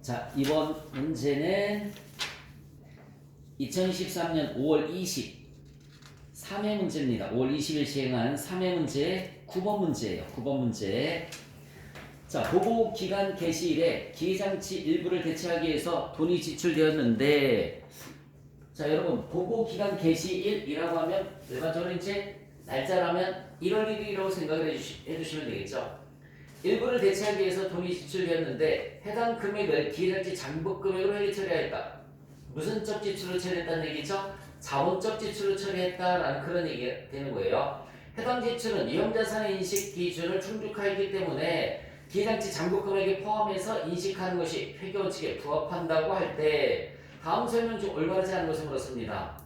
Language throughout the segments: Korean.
자, 이번 문제는 2023년 5월 20 3회 문제입니다. 5월 20일 시행한 3회 문제 9번 문제예요. 9번 문제. 자, 보고 기간 개시일에 기계장치 일부를 대체하기 위해서 돈이 지출되었는데, 자, 여러분, 보고 기간 개시일이라고 하면 일반적으로 이제 날짜라면 1월 1일이라고 생각을 해주시면 되겠죠. 일부를 대체하기 위해서 돈이 지출되었는데 해당 금액을 기계장치 장부 금액으로 회계 처리하였다. 무슨 적 지출을 처리했다는 얘기죠? 자본적 지출을 처리했다라는 그런 얘기가 되는 거예요. 해당 지출은 유형자산의 인식 기준을 충족하였기 때문에 기계장치 장부 금액에 포함해서 인식하는 것이 회계 원칙에 부합한다고 할 때 다음 설명 중 올바르지 않은 것을 물었습니다.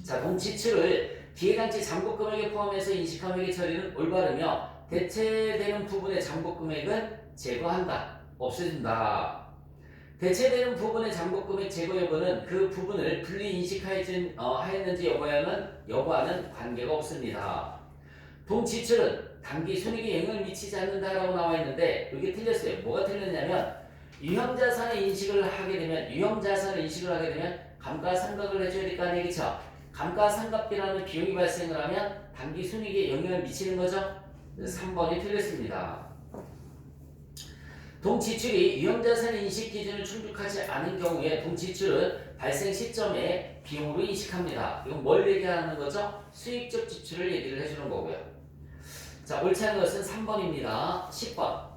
자, 동 지출을 기계장치 장부 금액에 포함해서 인식한 회계 처리는 올바르며 대체되는 부분의 장부 금액은 제거한다, 없애준다. 대체되는 부분의 장부 금액 제거 여부는 그 부분을 분리 인식하였는지 여부와는 관계가 없습니다. 동 지출은 단기 손익에 영향을 미치지 않는다라고 나와 있는데 이게 틀렸어요. 뭐가 틀렸냐면 유형자산의 인식을 하게 되면 감가상각을 해줘야 될까는 얘기죠. 감가상각비라는 비용이 발생을 하면 단기 손익에 영향을 미치는 거죠. 3번이 틀렸습니다. 동지출이 유형자산의 인식 기준을 충족하지 않은 경우에 동지출은 발생 시점에 비용으로 인식합니다. 이건 뭘 얘기하는 거죠? 수익적 지출을 얘기를 해주는 거고요. 자, 옳지 않은 것은 3번입니다. 10번.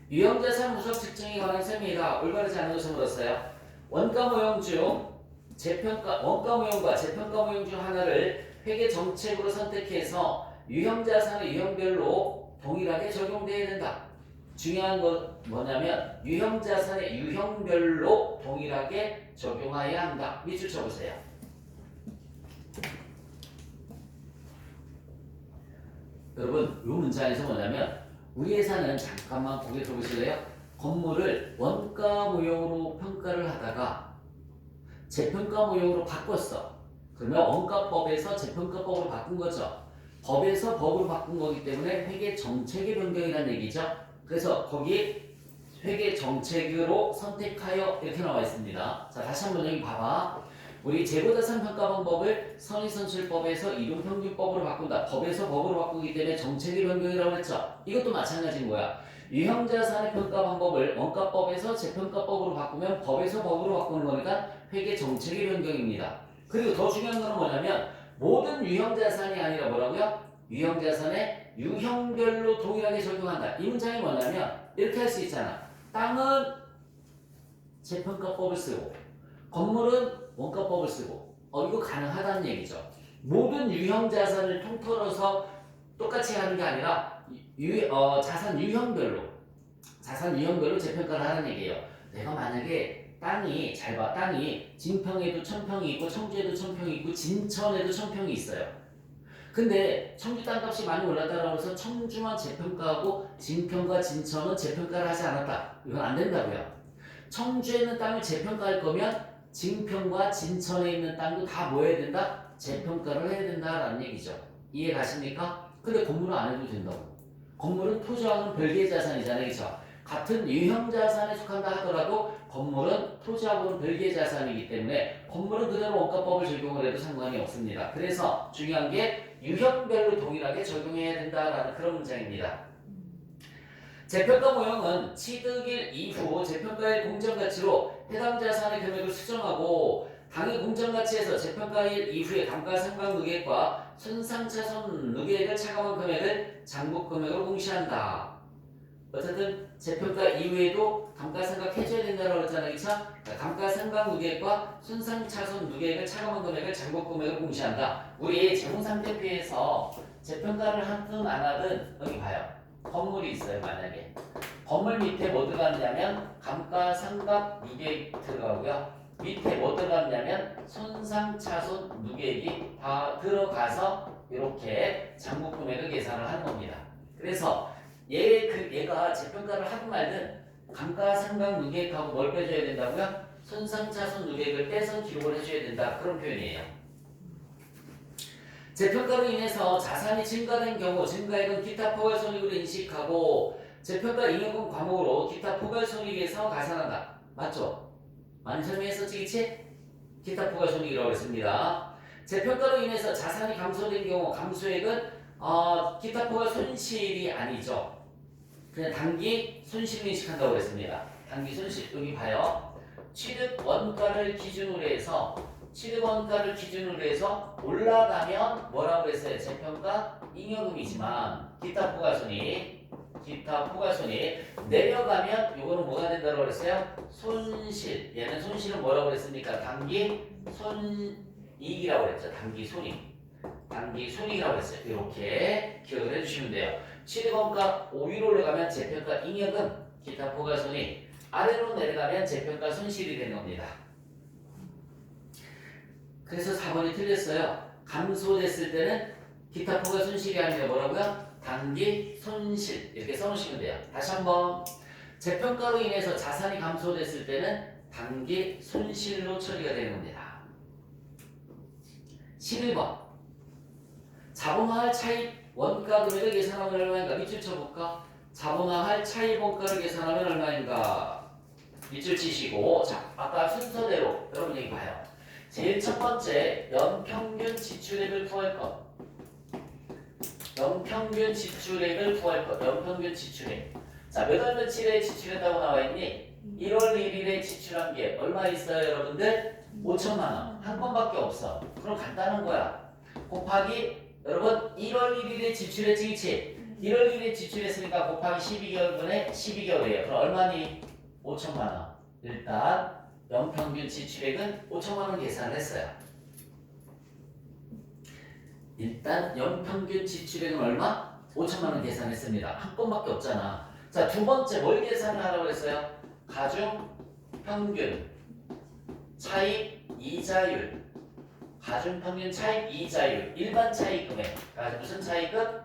유형자산 무속 측정에 관한 설명이다. 올바르지 않은 것을 물었어요. 원가 모형 모형과 재평가 모형 중 하나를 회계 정책으로 선택해서 유형자산의 유형별로 동일하게 적용되어야 된다. 중요한 건 뭐냐면 유형자산의 유형별로 동일하게 적용해야 한다. 밑줄 쳐보세요. 여러분, 이 문장에서 뭐냐면 우리 회사는 잠깐만 고개 들어보실래요? 건물을 원가 모형으로 평가를 하다가 재평가 모형으로 바꿨어. 그러면 원가법에서 재평가법으로 바꾼 거죠. 법에서 법으로 바꾼 거기 때문에 회계 정책의 변경이라는 얘기죠. 그래서 거기 회계 정책으로 선택하여 이렇게 나와 있습니다. 자, 다시 한번 여기 봐봐. 우리 재고자산 평가 방법을 선의선출법에서 이동평균법으로 바꾼다. 법에서 법으로 바꾸기 때문에 정책의 변경이라고 했죠. 이것도 마찬가지인 거야. 유형자산의 평가 방법을 원가법에서 재평가법으로 바꾸면 법에서 법으로 바꾸는 거니까 회계 정책의 변경입니다. 그리고 더 중요한 건 뭐냐면 모든 유형자산이 아니라 뭐라고요? 유형자산의 유형별로 동일하게 적용한다. 이 문장이 뭐냐면 이렇게 할 수 있잖아. 땅은 재평가법을 쓰고 건물은 원가법을 쓰고 이거 가능하다는 얘기죠. 모든 유형자산을 통틀어서 똑같이 하는 게 아니라 자산 유형별로 재평가를 하는 얘기예요. 내가 만약에 땅이 잘 봐. 땅이 진평에도 1000평이 있고 청주에도 1000평이 있고 진천에도 1000평이 있어요. 근데 청주 땅값이 많이 올랐다고 해서 청주만 재평가하고 진평과 진천은 재평가를 하지 않았다. 이건 안 된다고요. 청주에 있는 땅을 재평가할 거면 진평과 진천에 있는 땅도 다 뭐 해야 된다? 재평가를 해야 된다라는 얘기죠. 이해 가십니까? 근데 건물은 안 해도 된다고. 건물은 토지하고는 별개의 자산이잖아요. 그렇죠? 같은 유형 자산에 속한다 하더라도 건물은 토지하고는 별개의 자산이기 때문에 건물은 그대로 원가법을 적용을 해도 상관이 없습니다. 그래서 중요한 게 유형별로 동일하게 적용해야 된다라는 그런 문장입니다. 재평가 모형은 취득일 이후 재평가일 공정가치로 해당 자산의 금액을 수정하고 당일 공정가치에서 재평가일 이후에 감가상각 누계액과 손상차손 누계액을 차감한 금액을 장부금액으로 공시한다. 어쨌든 재평가 이후에도 감가상각 해줘야 된다고 그랬잖아요. 그쵸? 감가상각 누계액과 손상차손 누계액을 차감한 금액을 장부금액으로 공시한다. 우리 재무상태표에서 재평가를 하든 안 하든 여기 봐요. 건물이 있어요. 만약에 건물 밑에 뭐 들어갔냐면 감가상각 누계액 들어가고요. 밑에 뭐 들어갔냐면 손상차손 누계액이 다 들어가서 이렇게 장부금액을 계산을 하는 겁니다. 그래서 얘가 재평가를 하든 말든 감가상각 누계액하고 뭘 빼줘야 된다고요? 손상차손 누계액을 빼서 기록을 해줘야 된다. 그런 표현이에요. 재평가로 인해서 자산이 증가된 경우 증가액은 기타 포괄손익으로 인식하고 재평가 잉여금 과목으로 기타 포괄손익에서 가산한다. 맞죠? 많이 설명했었지, 그치? 기타 부가손익이라고 했습니다. 재평가로 인해서 자산이 감소된 경우 감소액은 기타 부가손실이 아니죠. 그냥 단기 손실을 인식한다고 했습니다. 단기 손실 여기 봐요. 취득 원가를 기준으로 해서 올라가면 뭐라고 했어요? 재평가 잉여금이지만 기타 부가손익 내려가면 요거는 뭐가 된다고 그랬어요? 손실. 얘는 손실은 뭐라고 그랬습니까? 단기 손익이라고 그랬죠. 단기 손익이라고 했어요. 이렇게 기억을 해주시면 돼요. 취득원가 5위로 올라가면 재평가 잉여금, 기타 부가손익, 아래로 내려가면 재평가 손실이 되는 겁니다. 그래서 4번이 틀렸어요. 감소됐을 때는 기타 부가손실이 아니라 뭐라고요? 단기 손실 이렇게 써놓으시면 돼요. 다시 한번 재평가로 인해서 자산이 감소됐을 때는 단기 손실로 처리가 되는 겁니다. 11번 자본화할 차입 원가 금액을 계산하면 얼마인가? 밑줄 쳐볼까? 자본화할 차입 원가를 계산하면 얼마인가? 밑줄 치시고 자 아까 순서대로 여러분 여기 봐요. 제일 첫 번째 연평균 지출액을 구할 것. 연평균 지출액. 자, 몇 월 며칠에 지출했다고 나와 있니? 1월 1일에 지출한 게 얼마 있어요, 여러분들? 5천만 원. 한 건밖에 없어. 그럼 간단한 거야. 곱하기 여러분 1월 1일에 지출했지, 그치? 1월 1일에 지출했으니까 곱하기 12개월분에 12개월이에요. 그럼 얼마니? 5천만 원. 일단 연평균 지출액은 5천만 원 계산을 했어요. 일단 연평균 지출액은 얼마? 5천만 원 계산했습니다. 한 건밖에 없잖아. 자, 두 번째 뭘 계산을 하라고 했어요? 가중 평균 차입 이자율. 일반 차입 금액. 무슨 차입금?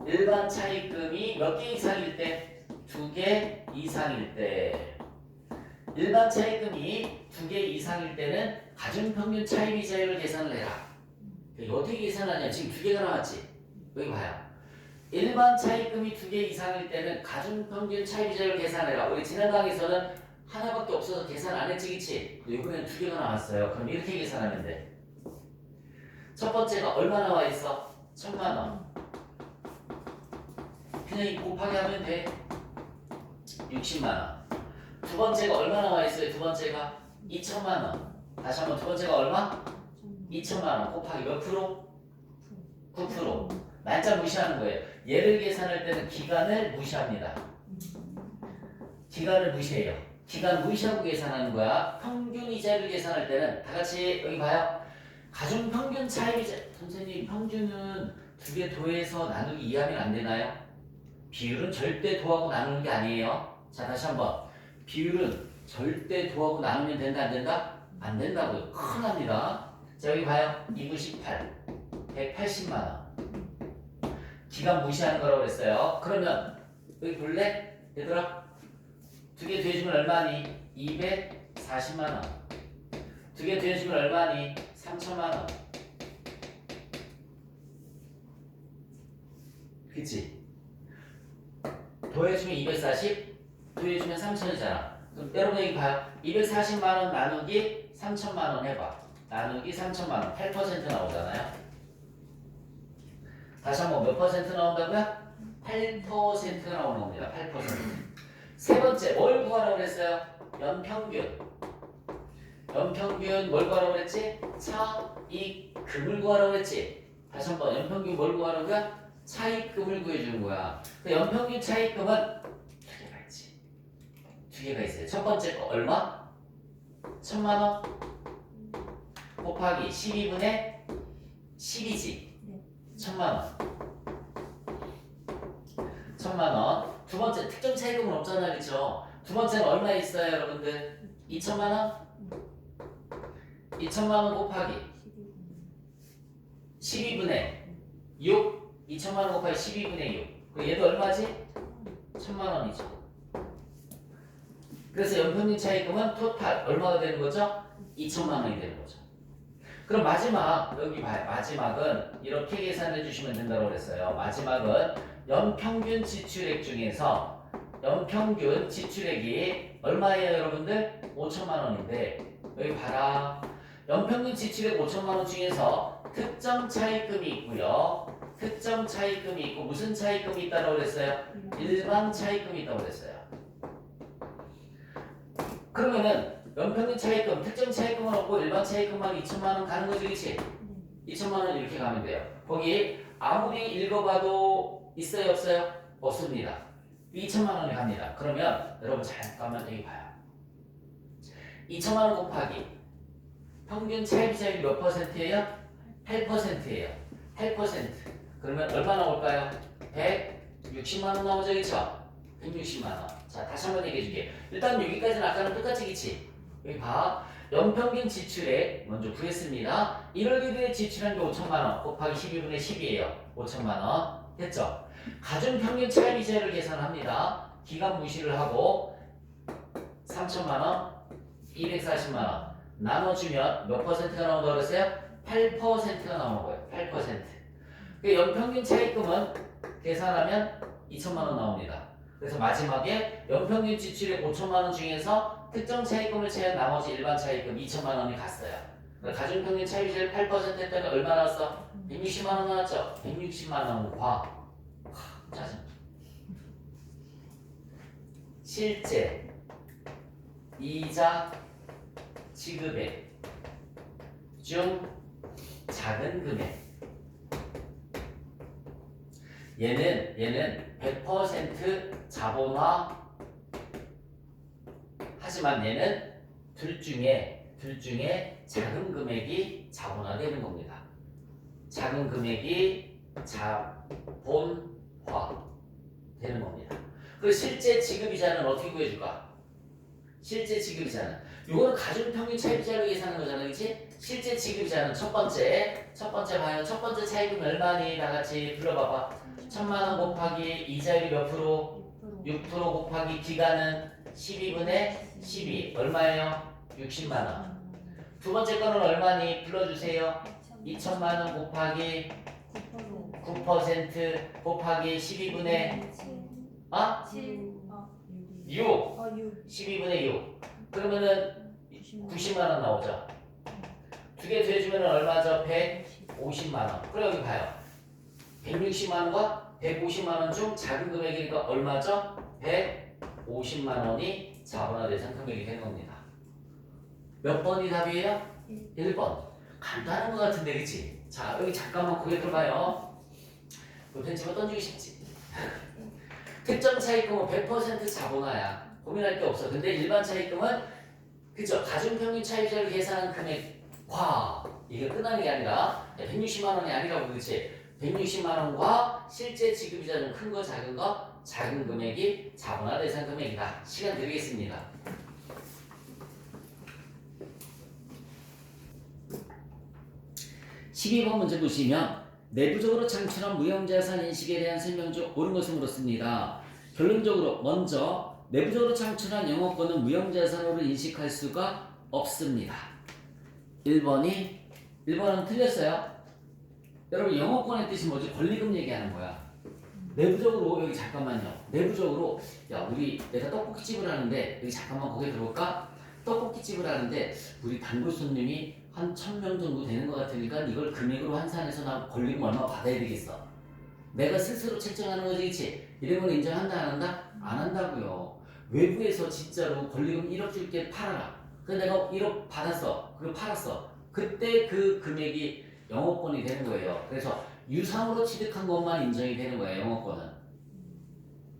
일반 차입금이 몇 개 이상일 때? 2개 이상일 때. 일반 차입금이 2개 이상일 때는 가중평균 차입 이자율을 계산을 해라. 이거 어떻게 계산하냐? 지금 2개가 나왔지? 여기 봐요. 일반 차입금이 2개 이상일 때는 가중평균 차입이자율 계산해라. 우리 지난 강의에서는 하나밖에 없어서 계산 안 했지, 그치? 이번엔 2개가 나왔어요. 그럼 이렇게 계산하면 돼. 첫 번째가 얼마 나와 있어? 1,000만 원. 그냥 이 곱하기 하면 돼. 60만 원. 두 번째가 얼마 나와 있어요? 두 번째가 2천만 원. 다시 한번 두 번째가 얼마? 2천만 원 곱하기 몇 프로? 9%. 날짜 무시하는 거예요. 얘를 계산할 때는 기간을 무시합니다. 기간을 무시해요. 기간 무시하고 계산하는 거야. 평균 이자를 계산할 때는 다 같이 여기 봐요. 가중 평균 차입 이자. 선생님 평균은 2개 더해서 나누기 2하면 안 되나요? 비율은 절대 더하고 나누는 게 아니에요. 자, 다시 한번. 비율은 절대 더하고 나누면 된다 안 된다? 안 된다고요. 큰일 납니다. 자, 여기 봐요. 298 180만 원. 기간 무시하는 거라고 그랬어요. 그러면 여기 볼래? 얘들아 2개 더해주면 얼마니? 240만 원. 2개 더해주면 얼마니? 3천만 원. 그치? 더해주면 240, 더해주면 3천이잖아. 그럼 여러분 여기 봐요. 240만 원 나누기 3천만 원 해봐. 나누기 3천만 원. 8% 나오잖아요. 다시 한번 몇 퍼센트 나온다고요? 8%가 나오는 겁니다. 8%. 세 번째 뭘 구하라고 그랬어요? 연평균. 연평균 뭘 구하라고 그랬지? 차익금을 구하라고 그랬지? 다시 한번 연평균 뭘 구하라고요? 차익금을 구해주는 거야. 그 연평균 차익금은 2개가 있지. 2개가 있어요. 첫 번째 거 얼마? 1,000만 원 곱하기 12분의 10이지. 1,000만 원. 1,000만 원. 두 번째 특정 차익금은 없잖아요, 그렇죠? 두 번째는 얼마 있어요, 여러분들? 2,000만 원? 2,000만 원 곱하기 12분의 6. 2,000만 원 곱하기 12분의 6. 그럼 얘도 얼마지? 1,000만 원이죠. 그래서 연평균 차익금은 토탈 얼마가 되는 거죠? 2,000만 원이 되는 거죠. 그럼 마지막 여기 봐요. 마지막은 이렇게 계산해 주시면 된다고 그랬어요. 마지막은 연평균 지출액 중에서 연평균 지출액이 얼마예요, 여러분들? 5천만 원인데 여기 봐라. 연평균 지출액 5천만 원 중에서 특정 차입금이 있고요. 특정 차입금이 있고 무슨 차입금이 있다고 그랬어요? 일반 차입금이 있다고 그랬어요. 그러면은 연평균 차입금, 특정 차입금은 없고 일반 차입금만 2천만 원 가는 거지, 그렇지? 2천만 원 이렇게 가면 돼요. 거기 아무리 읽어봐도 있어요, 없어요? 없습니다. 2천만 원이 갑니다. 그러면 여러분 잠깐만 여기 봐요. 2천만 원 곱하기 평균 차입자율이 몇 퍼센트예요? 8%예요. 8%. 그러면 얼마 나올까요? 160만 원 나오죠, 그렇죠? 160만 원. 자, 다시 한번 얘기해 줄게. 일단 여기까지는 아까랑 똑같이, 그치? 여기 봐. 연평균 지출액 먼저 구했습니다. 1월 1일에 지출한 게 5천만 원 곱하기 12분의 10이에요. 5천만 원. 됐죠? 가중평균 차입이자를 계산합니다. 기간 무시를 하고 3천만 원, 240만 원 나눠주면 몇 퍼센트가 나온다고 그랬어요? 8%가 나오는 거예요. 8%. 그 연평균 차입금은 계산하면 2천만 원 나옵니다. 그래서 마지막에 연평균 지출액 5천만 원 중에서 특정 차입금을 제한 나머지 일반 차입금 2천만 원이 갔어요. 그러니까 가중평균 차입이자율 8% 했더니 얼마 나왔어? 160만 원 나왔죠? 160만 원과 짜증. 실제 이자 지급액 중 작은 금액. 얘는 100% 자본화. 하지만 얘는 둘 중에 작은 금액이 자본화되는 겁니다. 작은 금액이 자본화 되는 겁니다. 그리고 실제 지급이자는 어떻게 구해줄까? 실제 지급이자는 이거는 가중평균 차입이자로 계산하는 거잖아, 그렇지? 실제 지급이자는 첫 번째 봐요. 첫 번째 차입금 얼마니? 다 같이 불러봐봐. 1,000만 원 곱하기 이자율이 몇 프로? 6% 곱하기 기간은 12분의 12 얼마예요? 60만 원. 두 번째 거는 얼마니? 불러주세요. 2천만 원 곱하기 9% 곱하기 12분의 6 12분의 6 그러면은 90만 원 나오죠. 두 개 더해주면 얼마죠? 150만 원. 그래 여기 봐요. 160만 원과 150만 원 중 작은 금액이니까 얼마죠? 150만 원이 자본화대상 금액이 되는 겁니다. 몇 번이 답이에요? 1번. 간단한 것 같은데, 그치? 자, 여기 잠깐만 고개 들어봐요. 그 펜치고 던지기 쉽지? 특정 차입금은 100% 자본화야. 고민할 게 없어. 근데 일반 차입금은 그죠? 가중평균 차입자를 계산한 금액과 이게 끝나는 게 아니라 160만 원이 아니라고, 그렇지? 160만 원과 실제 지급이자는 큰 거, 작은 거, 작은 금액이 자본화 대상 금액이다. 시간 드리겠습니다. (12번) 문제 보시면 내부적으로 창출한 무형자산 인식에 대한 설명 중 옳은 것을 물었습니다. 결론적으로 먼저 내부적으로 창출한 영업권은 무형자산으로 인식할 수가 없습니다. 1번은 틀렸어요. 여러분 영업권의 뜻이 뭐지? 권리금 얘기하는 거야. 내부적으로 여기 잠깐만요. 내부적으로 야 우리 내가 떡볶이집을 하는데 여기 잠깐만 거기 들어올까? 떡볶이집을 하는데 우리 단골 손님이 한 1,000명 정도 되는 것 같으니까 이걸 금액으로 환산해서 나 권리금 얼마 받아야 되겠어. 내가 스스로 책정하는 거지, 그치? 이런 걸 인정한다 안 한다? 안 한다고요. 외부에서 진짜로 권리금 1억 줄게 팔아라. 그래서 내가 1억 받았어. 그리고 팔았어. 그때 그 금액이 영업권이 되는 거예요. 그래서 유상으로 취득한 것만 인정이 되는 거예요. 영업권은.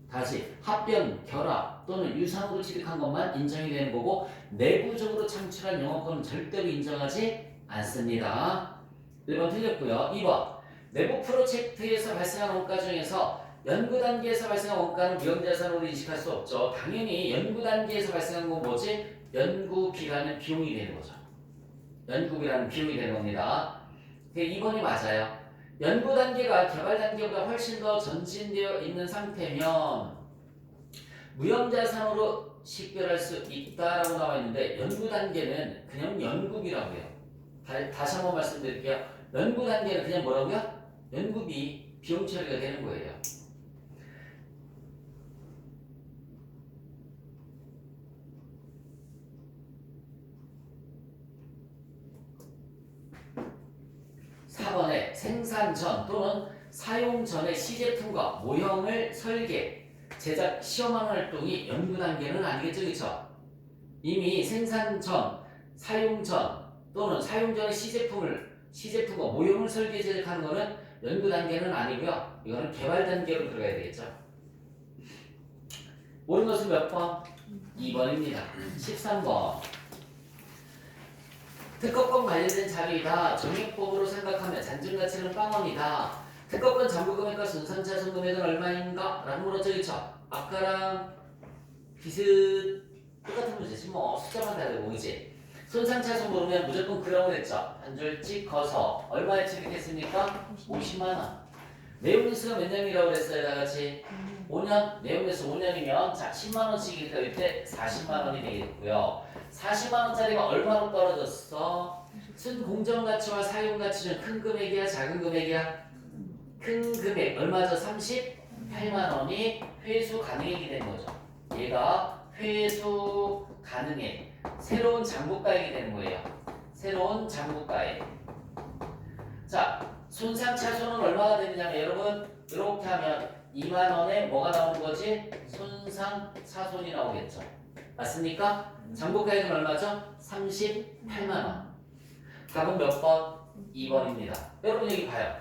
다시 합병, 결합 또는 유상으로 취득한 것만 인정이 되는 거고 내부적으로 창출한 영업권은 절대로 인정하지 않습니다. 1번 틀렸고요. 2번 내부 프로젝트에서 발생한 원가 중에서 연구 단계에서 발생한 원가는 무형자산으로 인식할 수 없죠. 당연히 연구 단계에서 발생한 건 뭐지? 연구비라는 비용이 되는 거죠. 연구비라는 비용이 되는 겁니다. 2번이 맞아요. 연구 단계가 개발 단계보다 훨씬 더 전진되어 있는 상태면 무형자산으로 식별할 수 있다라고 나와 있는데 연구 단계는 그냥 연구비라고 해요. 다시 한번 말씀드릴게요. 연구 단계는 그냥 뭐라고요? 연구비, 비용 처리가 되는 거예요. 생산 전 또는 사용 전의 시제품과 모형을 설계, 제작, 시험하는 활동이 연구 단계는 아니겠죠, 그렇죠? 이미 생산 전, 사용 전 또는 사용 전의 시제품과 모형을 설계, 제작하는 거는 연구 단계는 아니고요. 이거는 개발 단계로 들어가야 되겠죠. 옳은 것은 몇 번? 2번입니다. 13번. 특허권 관련된 자료이다. 정액법으로 생각하면 잔증가치는 빵원이다. 특허권 잔고금액과 손상차손 금액은 얼마인가? 라고 물었죠. 그쵸? 아까랑 똑같은 문제지. 뭐 숫자만 다르고 그지? 손상차손 모르면 무조건 그라고 했죠. 한 줄 찍어서 얼마에 처리했습니까? 50만원. 내용뉴스가 몇 년이라고 그랬어요? 다같이 5년? 내용뉴스 5년이면 자 10만원씩일 때 40만원이 되겠고요. 40만원짜리가 얼마로 떨어졌어? 순공정가치와 사용가치 중 큰 금액이야? 작은 금액이야? 큰 금액 얼마죠? 38만원이 회수 가능액이 되는 거죠. 얘가 회수 가능액 새로운 장부가액이 되는 거예요. 새로운 장부가액. 자 손상차손은 얼마가 되느냐면 여러분 이렇게 하면 2만원에 뭐가 나오는 거지? 손상차손이 나오겠죠. 맞습니까? 장부가액은 얼마죠? 38만원. 답은 몇 번? 2번입니다. 여러분 여기 봐요.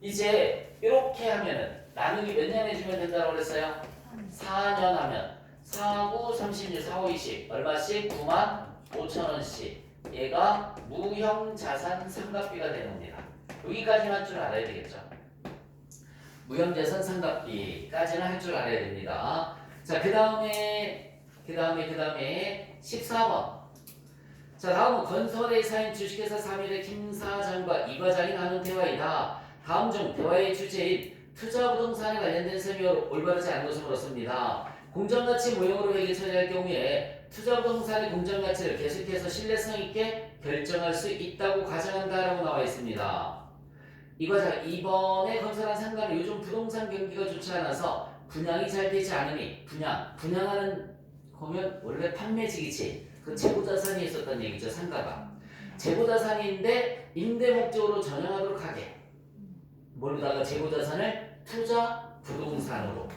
이제 이렇게 하면은 나누기 몇 년 해주면 된다고 그랬어요? 4년 하면 4구 36, 4구 20 얼마씩? 9만 5천원씩. 얘가 무형자산 상각비가 되는 겁니다. 여기까지만 줄 알아야 되겠죠. 무형자산 상각비까지는 할 줄 알아야 됩니다. 자, 그 다음에 14번. 자, 다음은 건설회사인 주식회사 3일의 김 사장과 이 과장이 나눈 대화이다. 다음 중 대화의 주제인 투자부동산에 관련된 설명이 올바르지 않은 것을 물었습니다. 공정가치 모형으로 회계 처리할 경우에 투자부동산의 공정가치를 계속해서 신뢰성 있게 결정할 수 있다고 가정한다라고 나와 있습니다. 이 과장 2번에 건설한 상가는 요즘 부동산 경기가 좋지 않아서 분양이 잘 되지 않으니 분양하는 거면 원래 판매직이지. 그 재고자산이 있었던 얘기죠. 상가가 재고자산인데 임대 목적으로 전환하도록 하게 모르다가 재고자산을 투자 부동산으로.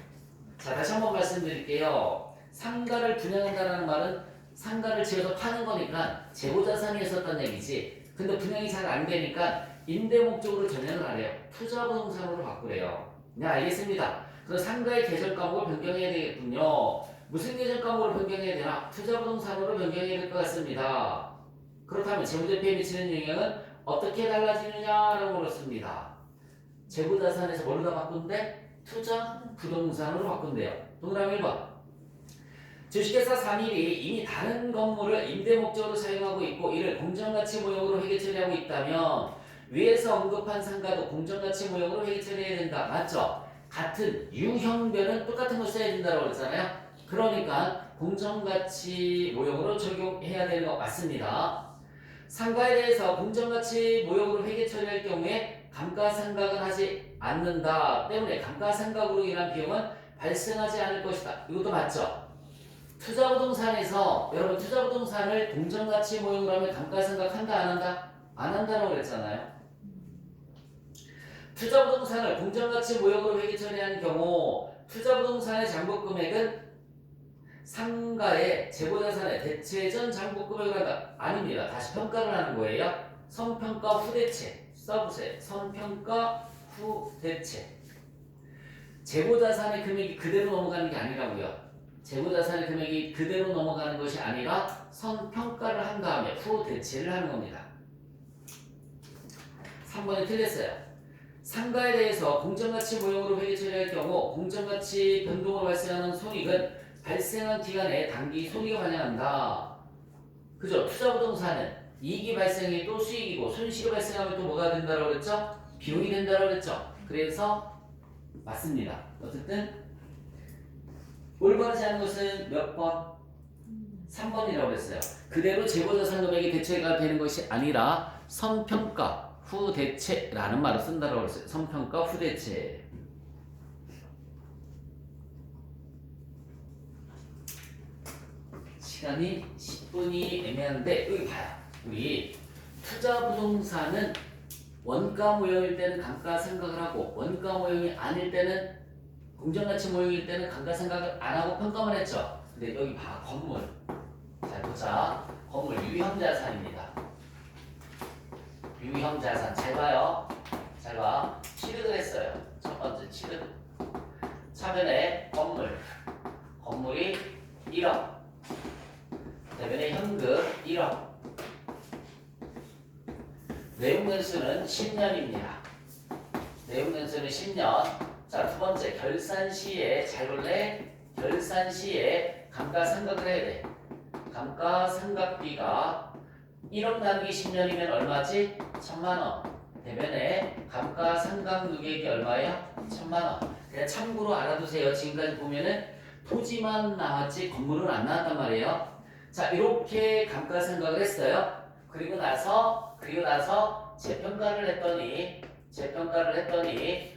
자, 다시 한번 말씀드릴게요. 상가를 분양한다는 말은 상가를 지어서 파는 거니까 재고자산이 있었던 얘기지. 근데 분양이 잘 안 되니까 임대 목적으로 전환을 하래요. 투자 부동산으로 바꾸래요. 네, 알겠습니다. 그럼 상가의 계절 과목을 변경해야 되겠군요. 무슨 계절 과목으로 변경해야 되나? 투자 부동산으로 변경해야 될 것 같습니다. 그렇다면 재무제표에 미치는 영향은 어떻게 달라지느냐라고 물었습니다. 재고자산에서 뭘로 다 바꾼대? 투자 부동산으로 바꾼대요. 동그라미 1번. 주식회사 3일이 이미 다른 건물을 임대 목적으로 사용하고 있고 이를 공정가치 모형으로 회계 처리하고 있다면 위에서 언급한 상가도 공정가치 모형으로 회계 처리해야 된다. 맞죠? 같은 유형별은 똑같은 걸 써야 된다고 그랬잖아요. 그러니까 공정가치 모형으로 적용해야 되는 거 맞습니다. 상가에 대해서 공정가치 모형으로 회계 처리할 경우에 감가상각은 하지 않는다 때문에 감가상각으로 인한 비용은 발생하지 않을 것이다. 이것도 맞죠? 투자부동산에서 여러분 투자부동산을 공정가치 모형으로 하면 감가상각 한다 안 한다? 안 한다라고 그랬잖아요. 투자부동산을 공정가치 모형으로 회계 처리하는 경우 투자부동산의 장부금액은 상가의 재고자산의 대체전 장부금액을 한다. 아닙니다. 다시 평가를 하는 거예요. 선평가 후대체 써보세요. 선평가 후대체. 재고자산의 금액이 그대로 넘어가는 게 아니라고요. 재고자산의 금액이 그대로 넘어가는 것이 아니라 선평가를 한 다음에 후대체를 하는 겁니다. 3번이 틀렸어요. 상가에 대해서 공정가치 모형으로 회계 처리할 경우 공정가치 변동으로 발생하는 손익은 발생한 기간에 단기 손익에 반영한다. 그죠? 투자부동산은 이익이 발생해 또 수익이고 손실이 발생하면 또 뭐가 된다고 그랬죠? 비용이 된다고 그랬죠? 그래서 맞습니다. 어쨌든 올바르지 않은 것은 몇 번? 3번이라고 그랬어요. 그대로 재고자산 금액이 대체가 되는 것이 아니라 선평가 후대체라는 말을 쓴다고 했어요. 선평가 후대체. 시간이 10분이 애매한데 여기 봐요. 우리 투자 부동산은 원가 모형일 때는 감가상각을 하고 원가 모형이 아닐 때는 공정가치 모형일 때는 감가상각을 안 하고 평가만 했죠. 근데 여기 봐 건물. 잘 보자. 건물 유형자산입니다. 유형자산 잘 봐요. 잘 봐. 취득을 했어요. 첫 번째 취득. 차변에 건물이 1억. 대변에 현금 1억. 내용연수는 10년입니다. 내용연수는 10년. 자, 두 번째 결산 시에 잘 볼래? 결산 시에 감가상각을 해야 돼. 감가상각비가 1억 나누기 10년이면 얼마지? 1,000만 원. 대변에 감가상각 누계액이 얼마야? 1,000만 원. 그냥 참고로 알아두세요. 지금까지 보면은 토지만 나왔지 건물은 안 나왔단 말이에요. 자, 이렇게 감가상각을 했어요. 그리고 나서 재평가를 했더니 재평가액이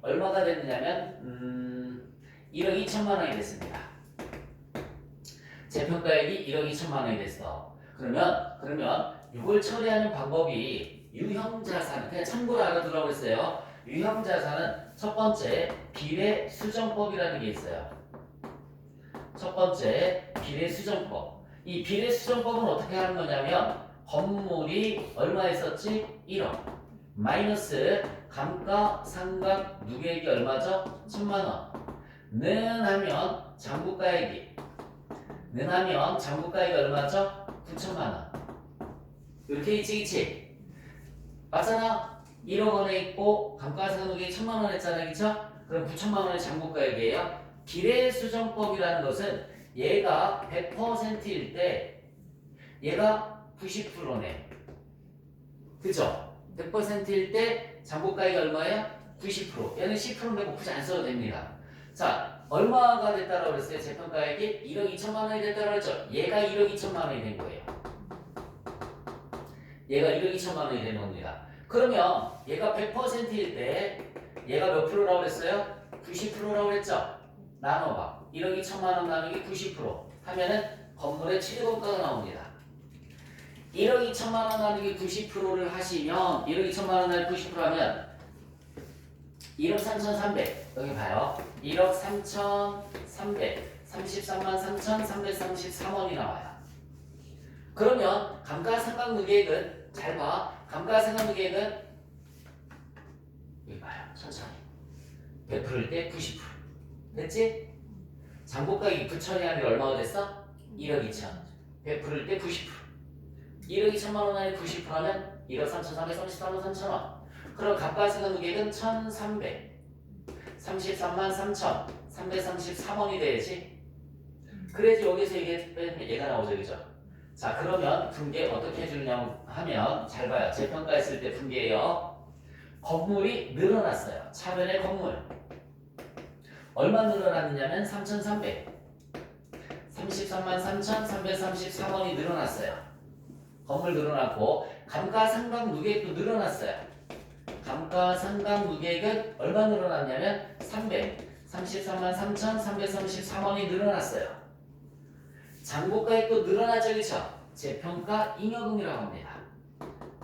얼마가 됐느냐면 1억 2천만 원이 됐습니다. 재평가액이 1억 2천만 원이 됐어. 그러면 이걸 처리하는 방법이 유형자산, 그냥 참고로 알아두라고 했어요. 유형자산은 첫 번째 비례수정법이라는 게 있어요. 첫 번째 비례수정법. 이 비례수정법은 어떻게 하는 거냐면 건물이 얼마 있었지? 1억 마이너스 감가상각 누계액이 얼마죠? 1,000만 원. 는 하면 장부가액이 얼마죠? 9천만 원. 이렇게 있지? 맞잖아? 1억 원에 있고 감가상각 누계액이 1,000만 원 했잖아, 그쵸? 그럼 9천만 원의 장부가액이에요. 비례수정법이라는 것은 얘가 100%일 때 얘가 90%네. 그죠? 100%일 때 장부가액이 얼마예요? 90%. 얘는 10%인데 뭐 굳이 안 써도 됩니다. 자, 얼마가 됐다라고 그랬어요? 재평가액이 1억 2천만 원이 됐다라고 했죠? 얘가 1억 2천만 원이 된 거예요. 얘가 1억 2천만 원이 된 겁니다. 그러면 얘가 100%일 때 얘가 몇 프로라고 그랬어요? 90%라고 그랬죠? 나눠봐. 1억 2천만 원 나누기 90% 하면은 건물의 취득원가가 나옵니다. 1억 2천만 원 나누기 90%를 하시면 1억 2천만 원 나누기 90% 하면 1억 3,300 여기 봐요. 1억 3,300 33만 3,333원이 나와요. 그러면 감가상각 누계액은 잘 봐. 감가상각 누계액은 여기 봐요. 천천히 100%일 때 90% 됐지? 장부가액이 9천이 아니라 얼마가 됐어? 1억 2천 100%일 때 90% 1억 2천만 원 안에 90% 하면 1억 3,333만 3천원. 그럼 감가상각 누계액은 1,300 33만 3천 333원이 돼야지. 그래야지 여기서 이게 빼면 얘가 나오죠, 그죠? 자, 그러면 분계 어떻게 해주느냐 하면 잘 봐요. 재평가했을 때 분계예요. 건물이 늘어났어요. 차변의 건물 얼마 늘어났느냐면 3,300 33만 3,333원이 늘어났어요. 건물 늘어났고 감가상각 누계액도 늘어났어요. 감가상각 누계액은 얼마 늘어났냐면 33만 3,333원이 늘어났어요. 장부가액도 늘어나죠, 그쵸? 재평가 잉여금이라고 합니다.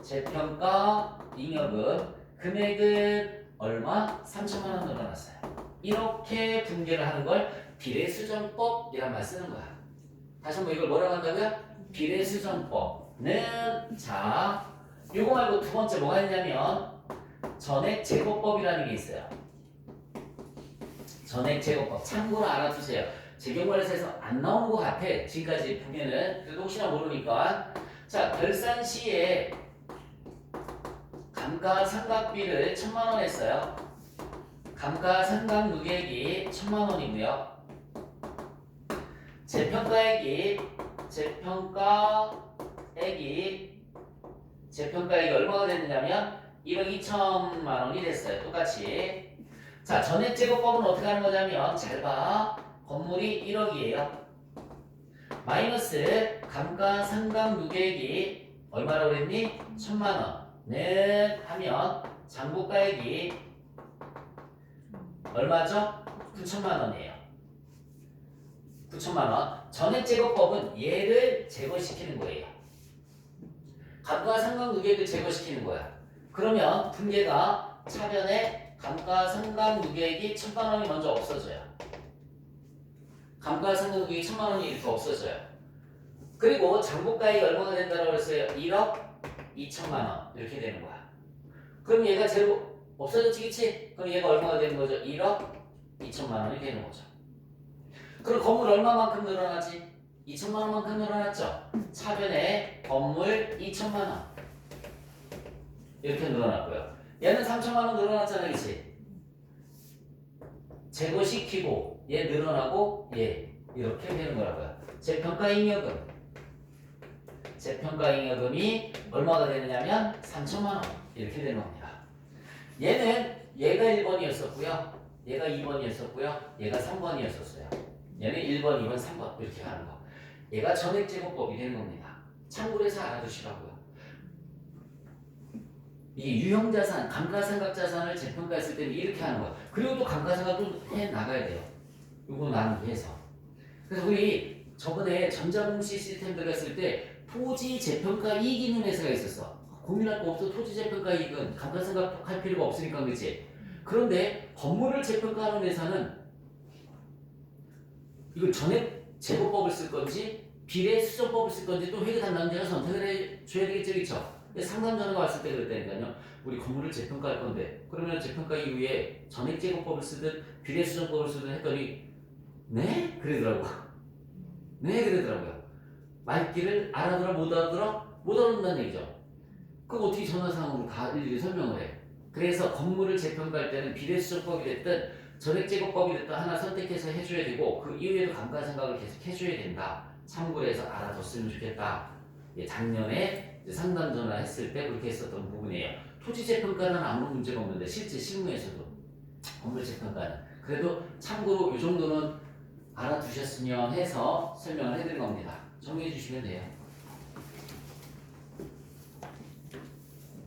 재평가 잉여금 금액은 얼마? 3천만 원 늘어났어요. 이렇게 분계를 하는 걸 비례수정법이란 말 쓰는 거야. 다시 한번 이걸 뭐라고 한다고요? 비례수정법은 자, 요거 말고 두 번째 뭐가 있냐면 전액제거법이라는 게 있어요. 전액제거법 참고로 알아두세요. 재경관에서 안 나오는 것 같아. 지금까지 보면은 그래도 혹시나 모르니까. 자, 결산 시에 감가상각비를 1,000만 원 했어요. 감가상각 누계액이 1,000만 원이고요. 재평가액이 얼마가 됐느냐면 1억 2천만 원이 됐어요. 똑같이. 자, 전액제거법은 어떻게 하는 거냐면 잘 봐. 건물이 1억이에요. 마이너스 감가상각 누계액이 얼마라고 그랬니? 1,000만 원은 하면 장부가액이 얼마죠? 9천만 원이에요. 9천만 원. 전액제거법은 얘를 제거시키는 거예요. 감가상각누계액을 제거시키는 거야. 그러면 분계가 차변에 감가상각누계액이 1,000만 원이 먼저 없어져요. 감가상각누계액이 1,000만 원이 이렇게 없어져요. 그리고 장부가액이 얼마가 된다고 했어요? 1억 2천만 원 이렇게 되는 거야. 그럼 얘가 제로 없어졌지, 그치? 그럼 얘가 얼마가 되는 거죠? 1억 2천만 원이 되는 거죠. 그럼 건물 얼마만큼 늘어나지? 2천만 원만큼 늘어났죠? 차변에 건물 2천만 원 이렇게 늘어났고요. 얘는 3천만 원 늘어났잖아, 그치? 제거시키고 얘 늘어나고 얘 이렇게 되는 거라고요. 재평가잉여금 재평가잉여금이 얼마가 되느냐면 3천만 원 이렇게 되는 겁니다. 얘가 1번이었었고요. 얘가 2번이었었고요. 얘가 3번이었었어요. 얘는 1번, 2번, 3번 이렇게 가는 거. 얘가 전액제곱법이 되는 겁니다. 참고로 해서 알아두시라고요. 이 유형자산, 감가상각자산을 재평가했을 때는 이렇게 하는 거야. 그리고 또 감가상각도 해 나가야 돼요. 요거 나누기해서. 그래서 우리 저번에 전자공시 시스템 들어갔을 때 토지 재평가 이익 있는 회사가 있었어. 고민할 거 없어. 토지 재평가 이익은 감가상각할 필요가 없으니까, 그렇지? 그런데 건물을 재평가하는 회사는 이걸 전액 제곱법을 쓸 건지 비례 수정법을 쓸 건지 또 회계 담당자가 선택을 해줘야 되겠죠, 그렇죠? 상담 전화가 왔을 때 그랬다니까요. 우리 건물을 재평가할 건데 그러면 재평가 이후에 전액 제곱법을 쓰든 비례 수정법을 쓰든 했더니 네? 그러더라고. 네, 그러더라고요. 말귀를 알아들어 못 알아들어? 못 알아듣는다는 얘기죠. 그럼 어떻게 전화상으로 다 일일이 설명을 해? 그래서 건물을 재평가할 때는 비례 수정법이 됐든 전액 제곱법이 됐든 하나 선택해서 해줘야 되고 그 이후에도 감가상각을 계속 해줘야 된다. 참고로 해서 알아뒀으면 좋겠다. 예, 작년에 상담 전화했을 때 그렇게 했었던 부분이에요. 토지 재평가는 아무런 문제가 없는데 실제 실무에서도 건물 재평가는 그래도 참고로 이 정도는 알아두셨으면 해서 설명을 해드린 겁니다. 정리해 주시면 돼요.